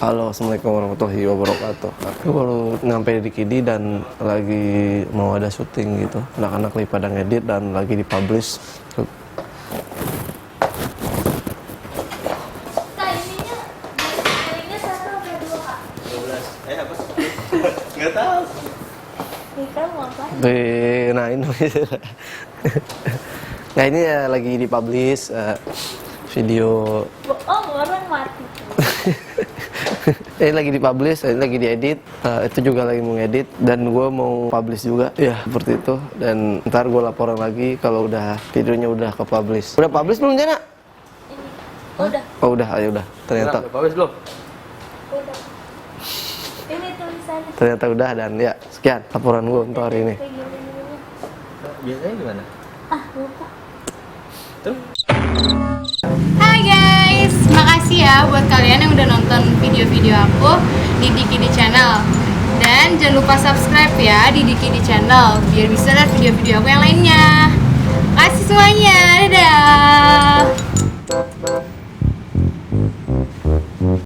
Halo, assalamualaikum warahmatullahi wabarakatuh. Aku baru nyampe di Kidi dan lagi mau ada syuting gitu. Anak-anak lagi pada ngedit dan lagi dipublish. Ininya satu atau dua, Kak? 12. Apa? Nggak tahu. Nikah mau apa? Nah ini nah ini ya lagi dipublish video. Oh, orang mati. Ini lagi dipublish, ini lagi diedit. Itu juga lagi mau ngedit dan gue mau publish juga. Ya seperti itu. Dan ntar gue laporan lagi kalau udah videonya udah ke publish. Udah publish belum Jana? Ini. Udah. Oh udah, ayo udah. Ternyata Udah publish belum? Udah. Ini tulisannya. ternyata udah dan ya sekian laporan gue untuk hari ini. Kayak gini. Biasanya gimana? Ah, lupa. Tuh. Hai guys, makasih ya buat kalian yang udah nonton video-video aku di Diki Channel. Dan jangan lupa subscribe ya di Diki Channel biar bisa lihat video-video aku yang lainnya. Makasih semuanya, dadah.